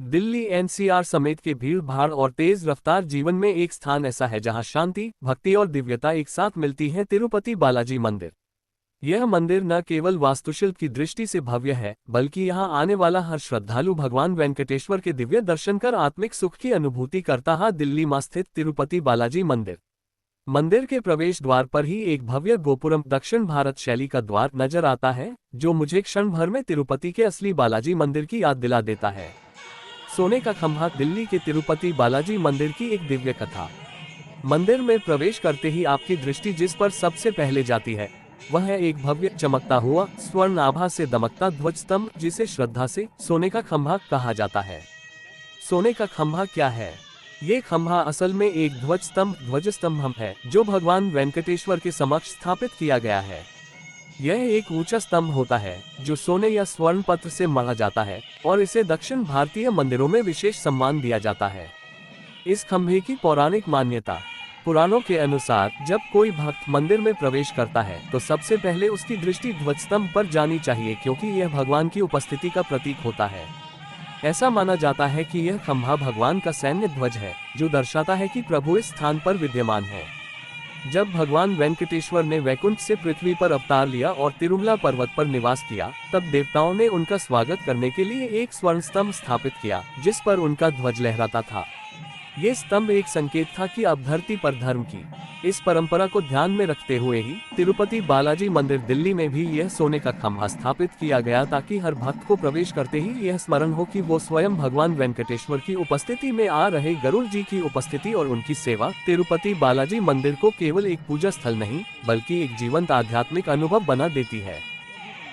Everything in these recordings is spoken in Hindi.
दिल्ली एनसीआर समेत के भीड़ भाड़ और तेज रफ्तार जीवन में एक स्थान ऐसा है जहां शांति, भक्ति और दिव्यता एक साथ मिलती है। तिरुपति बालाजी मंदिर। यह मंदिर न केवल वास्तुशिल्प की दृष्टि से भव्य है, बल्कि यहां आने वाला हर श्रद्धालु भगवान वेंकटेश्वर के दिव्य दर्शन कर आत्मिक सुख की अनुभूति करता है। दिल्ली में स्थित तिरुपति बालाजी मंदिर। मंदिर के प्रवेश द्वार पर ही एक भव्य गोपुरम दक्षिण भारत शैली का द्वार नजर आता है, जो मुझे क्षण भर में तिरुपति के असली बालाजी मंदिर की याद दिला देता है। सोने का खंभा। दिल्ली के तिरुपति बालाजी मंदिर की एक दिव्य कथा। मंदिर में प्रवेश करते ही आपकी दृष्टि जिस पर सबसे पहले जाती है वह है एक भव्य चमकता हुआ स्वर्ण आभा से दमकता ध्वज स्तंभ, जिसे श्रद्धा से सोने का खंभा कहा जाता है। सोने का खंभा क्या है? ये खंभा असल में एक ध्वज स्तंभ है, जो भगवान वेंकटेश्वर के समक्ष स्थापित किया गया है। यह एक ऊंचा स्तंभ होता है जो सोने या स्वर्ण पत्र से मढ़ा जाता है और इसे दक्षिण भारतीय मंदिरों में विशेष सम्मान दिया जाता है। इस खंभे की पौराणिक मान्यता। पुराणों के अनुसार जब कोई भक्त मंदिर में प्रवेश करता है तो सबसे पहले उसकी दृष्टि ध्वज स्तंभ पर जानी चाहिए, क्योंकि यह भगवान की उपस्थिति का प्रतीक होता है। ऐसा माना जाता है कि यह खंभा भगवान का सैन्य ध्वज है, जो दर्शाता है कि प्रभु इस स्थान पर विद्यमान है। जब भगवान वेंकटेश्वर ने वैकुंठ से पृथ्वी पर अवतार लिया और तिरुमला पर्वत पर निवास किया, तब देवताओं ने उनका स्वागत करने के लिए एक स्वर्ण स्तंभ स्थापित किया, जिस पर उनका ध्वज लहराता था। ये स्तंभ एक संकेत था कि अब धरती पर धर्म की इस परंपरा को ध्यान में रखते हुए ही तिरुपति बालाजी मंदिर दिल्ली में भी यह सोने का खंभा स्थापित किया गया, ताकि हर भक्त को प्रवेश करते ही यह स्मरण हो कि वो स्वयं भगवान वेंकटेश्वर की उपस्थिति में आ रहे गरुड़ जी की उपस्थिति और उनकी सेवा। तिरुपति बालाजी मंदिर को केवल एक पूजा स्थल नहीं, बल्कि एक जीवंत आध्यात्मिक अनुभव बना देती है।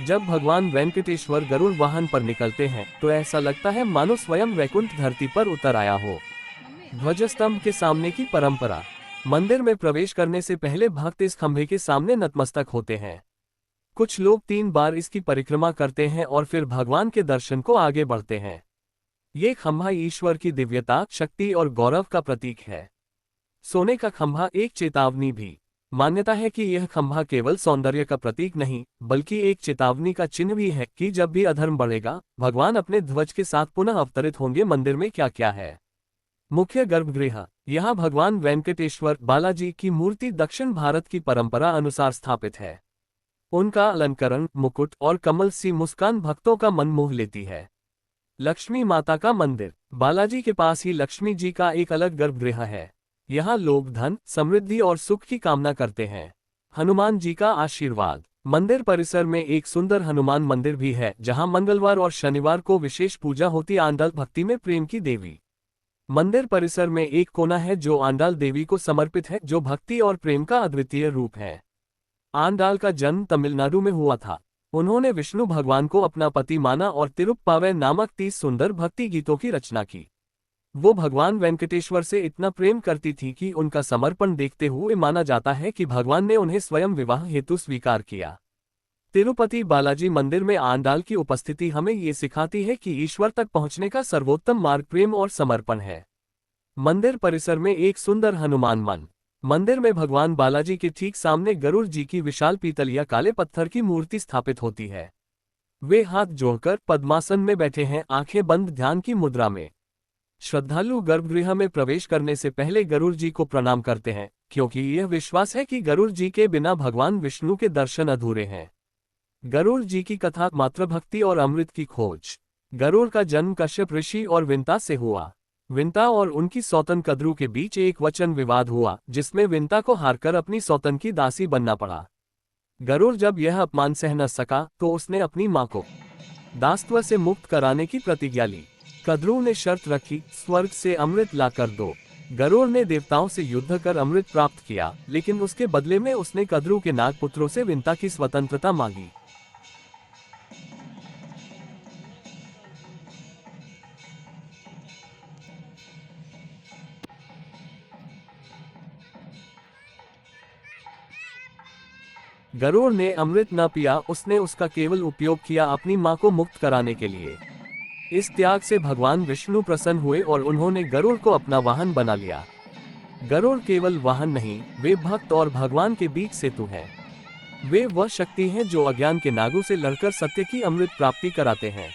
जब भगवान वेंकटेश्वर गरुड़ वाहन पर निकलते हैं तो ऐसा लगता है मानो स्वयं वैकुंठ धरती पर उतर आया हो। ध्वजस्तंभ के सामने की परंपरा। मंदिर में प्रवेश करने से पहले भक्त इस खंभे के सामने नतमस्तक होते हैं। कुछ लोग 3 बार इसकी परिक्रमा करते हैं और फिर भगवान के दर्शन को आगे बढ़ते हैं। ये खंभा ईश्वर की दिव्यता, शक्ति और गौरव का प्रतीक है। सोने का खंभा एक चेतावनी भी। मान्यता है कि यह खंभा केवल सौंदर्य का प्रतीक नहीं, बल्कि एक चेतावनी का चिन्ह भी है कि जब भी अधर्म बढ़ेगा, भगवान अपने ध्वज के साथ पुनः अवतरित होंगे। मंदिर में क्या क्या है? मुख्य गर्भगृह। यहाँ भगवान वेंकटेश्वर बालाजी की मूर्ति दक्षिण भारत की परंपरा अनुसार स्थापित है। उनका अलंकरण, मुकुट और कमल सी मुस्कान भक्तों का मन मोह लेती है। लक्ष्मी माता का मंदिर। बालाजी के पास ही लक्ष्मी जी का एक अलग गर्भगृह है। यहाँ लोग धन, समृद्धि और सुख की कामना करते हैं। हनुमान जी का आशीर्वाद। मंदिर परिसर में एक सुंदर हनुमान मंदिर भी है, जहाँ मंगलवार और शनिवार को विशेष पूजा होती। आंडाल भक्ति में प्रेम की देवी। मंदिर परिसर में एक कोना है जो आंडाल देवी को समर्पित है, जो भक्ति और प्रेम का अद्वितीय रूप है। आंडाल का जन्म तमिलनाडु में हुआ था। उन्होंने विष्णु भगवान को अपना पति माना और तिरुप्पावै नामक 30 सुंदर भक्ति गीतों की रचना की। वो भगवान वेंकटेश्वर से इतना प्रेम करती थी कि उनका समर्पण देखते हुए माना जाता है कि भगवान ने उन्हें स्वयं विवाह हेतु स्वीकार किया। तिरुपति बालाजी मंदिर में आंडाल की उपस्थिति हमें ये सिखाती है कि ईश्वर तक पहुंचने का सर्वोत्तम मार्ग प्रेम और समर्पण है। मंदिर परिसर में एक सुंदर हनुमान मन। मंदिर में भगवान बालाजी के ठीक सामने गरुड़ जी की विशाल पीतल या काले पत्थर की मूर्ति स्थापित होती है। वे हाथ जोड़कर पद्मासन में बैठे हैं, आंखें बंद ध्यान की मुद्रा में। श्रद्धालु गर्भगृह में प्रवेश करने से पहले गरुड़ जी को प्रणाम करते हैं, क्योंकि यह विश्वास है कि गरुड़ जी के बिना भगवान विष्णु के दर्शन अधूरे हैं। गरुड़ जी की कथा। मातृभक्ति और अमृत की खोज। गरुड़ का जन्म कश्यप ऋषि और विंता से हुआ। विंता और उनकी सौतन कद्रू के बीच एक वचन विवाद हुआ, जिसमें विंता को हारकर अपनी सौतन की दासी बनना पड़ा। गरुड़ जब यह अपमान सह न सका तो उसने अपनी मां को दासत्व से मुक्त कराने की प्रतिज्ञा ली। कद्रू ने शर्त रखी, स्वर्ग से अमृत लाकर दो। गरुड़ ने देवताओं से युद्ध कर अमृत प्राप्त किया, लेकिन उसके बदले में उसने कद्रू के नागपुत्रों से विंता की स्वतंत्रता मांगी। गरुड़ ने अमृत न पिया, उसने उसका केवल उपयोग किया अपनी मां को मुक्त कराने के लिए। इस त्याग से भगवान विष्णु प्रसन्न हुए और उन्होंने गरुड़ को अपना वाहन बना लिया। गरुड़ केवल वाहन नहीं, वे भक्त और भगवान के बीच सेतु हैं। वे वह शक्ति हैं जो अज्ञान के नागों से लड़कर सत्य की अमृत प्राप्ति कराते हैं।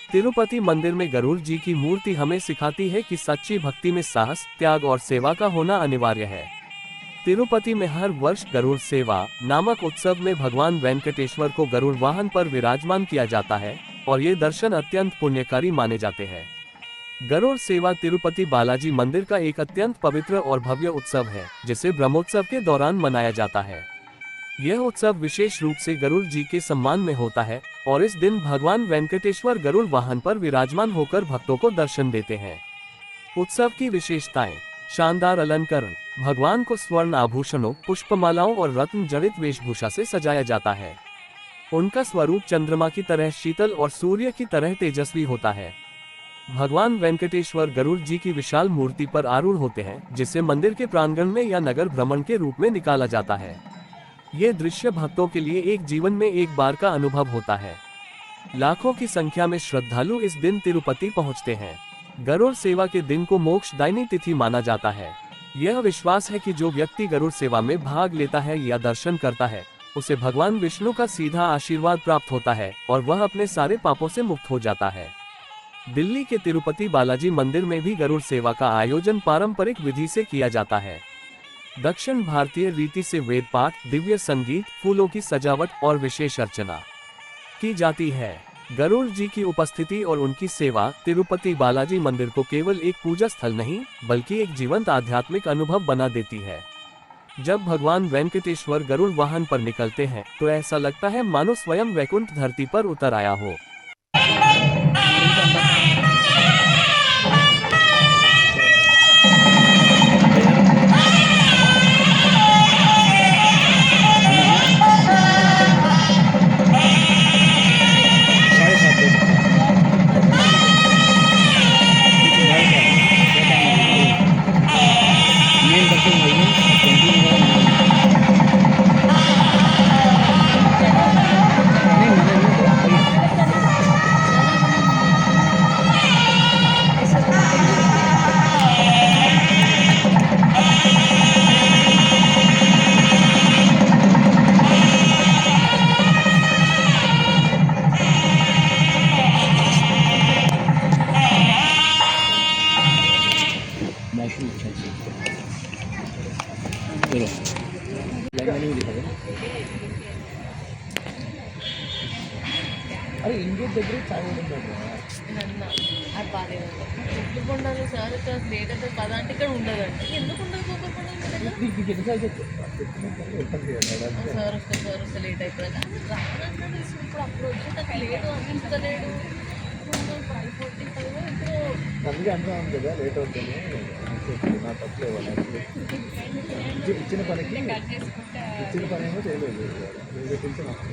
तिरुपति मंदिर में गरुड़ जी की मूर्ति हमें सिखाती है कि सच्ची भक्ति में साहस, त्याग और सेवा का होना अनिवार्य है। तिरुपति में हर वर्ष गरुड़ सेवा नामक उत्सव में भगवान वेंकटेश्वर को गरुड़ वाहन पर विराजमान किया जाता है और ये दर्शन अत्यंत पुण्यकारी माने जाते हैं। गरुड़ सेवा तिरुपति बालाजी मंदिर का एक अत्यंत पवित्र और भव्य उत्सव है, जिसे ब्रह्मोत्सव के दौरान मनाया जाता है। यह उत्सव विशेष रूप से गरुड़ जी के सम्मान में होता है और इस दिन भगवान वेंकटेश्वर गरुड़ वाहन पर विराजमान होकर भक्तों को दर्शन देते हैं। उत्सव की विशेषताएं: शानदार अलंकरण, भगवान को स्वर्ण आभूषणों, पुष्पमालाओं और रत्न जड़ित वेशभूषा से सजाया जाता है। उनका स्वरूप चंद्रमा की तरह शीतल और सूर्य की तरह तेजस्वी होता है। भगवान वेंकटेश्वर गरुड़ जी की विशाल मूर्ति पर आरूढ़ होते हैं, जिसे मंदिर के प्रांगण में या नगर भ्रमण के रूप में निकाला जाता है। ये दृश्य भक्तों के लिए एक जीवन में एक बार का अनुभव होता है। लाखों की संख्या में श्रद्धालु इस दिन तिरुपति पहुंचते हैं। गरुड़ सेवा के दिन को मोक्षदायिनी तिथि माना जाता है। यह विश्वास है कि जो व्यक्ति गरुड़ सेवा में भाग लेता है या दर्शन करता है, उसे भगवान विष्णु का सीधा आशीर्वाद प्राप्त होता है और वह अपने सारे पापों से मुक्त हो जाता है। दिल्ली के तिरुपति बालाजी मंदिर में भी गरुड़ सेवा का आयोजन पारंपरिक विधि से किया जाता है। दक्षिण भारतीय रीति से वेद पाठ, दिव्य संगीत, फूलों की सजावट और विशेष अर्चना की जाती है। गरुड़ जी की उपस्थिति और उनकी सेवा तिरुपति बालाजी मंदिर को केवल एक पूजा स्थल नहीं, बल्कि एक जीवंत आध्यात्मिक अनुभव बना देती है। जब भगवान वेंकटेश्वर गरुड़ वाहन पर निकलते हैं, तो ऐसा लगता है मानो स्वयं वैकुंठ धरती पर उतर आया हो। अरे इंडियन దగ్గర చాయ్ ఉండదు అది బాగానే ఉంటుంది. ఎందుకు ఉండాలి సార్? ఇక్కడ లేట్ అయితే పదా అంటే ఇక్కడ ఉండదండి. ఎందుకు ఉండదు కొబ్బరి పండుగ? నీకు ఎన్నిసార్లు సార్ వస్తే లేట్ అయిపోయింది రానంటే ఇప్పుడు అప్పుడు వచ్చేటప్పుడు లేదు అందించలేడు. 5:45 ఇప్పుడు అందుకే అంటున్నాను కదా లేట్ అవుతుంది. నా తప్పలేదు ఇచ్చిన పని ఏమో చేయలేదు. తెలిసి నాకు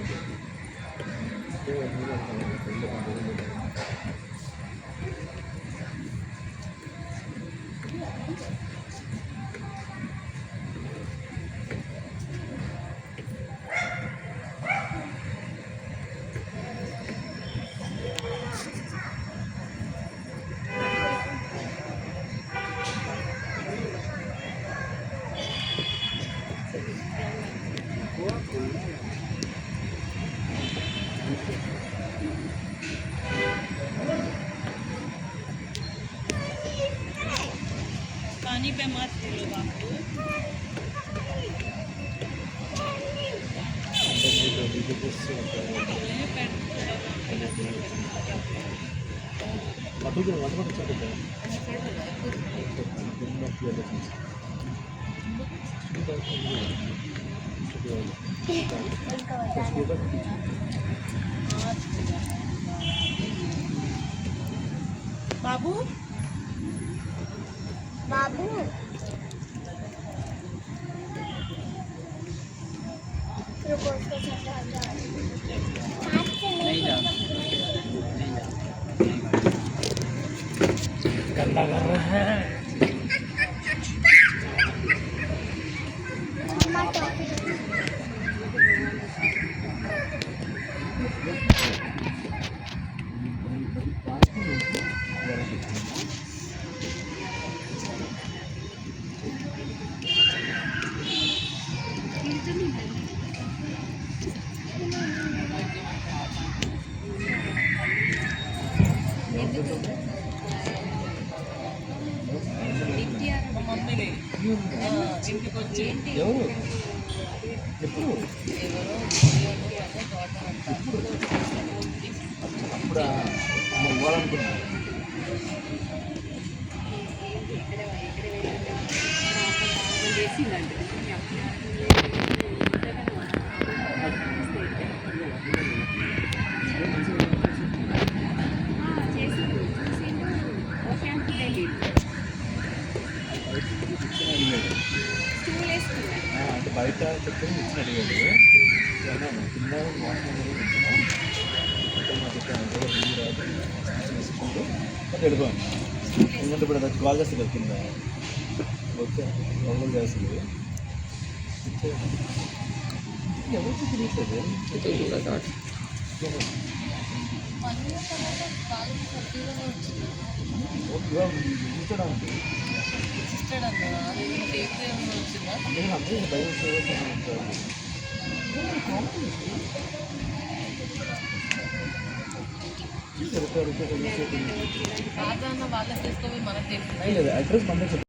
पानी पे मत खेलो बापू. बाबू बाबू गंदा कर रहा है। వచ్చినాయి ఇంటికి వచ్చి ఎవరు ఎప్పుడు ఎవరో అప్పుడు ఇవ్వాలనుకున్నాను. అంటే బయట చెప్తే ఇచ్చిన అడిగాడు కింద వాసన తీసుకుంటూ అది వెళ్ళిపోయాను. ఎందుకంటే ఇప్పుడు అది కాల్ చేస్తుంది కదా కింద ఓకే గవర్నమెంట్ చేస్తుంది ఎవరికి తెలియట్లేదు. సిస్టర్ అన్నా వచ్చిందా అందరూ సాధారణ వాళ్ళకి తీసుకోవాలి మనకు తెలియదు లేదు అడ్రస్ మనమే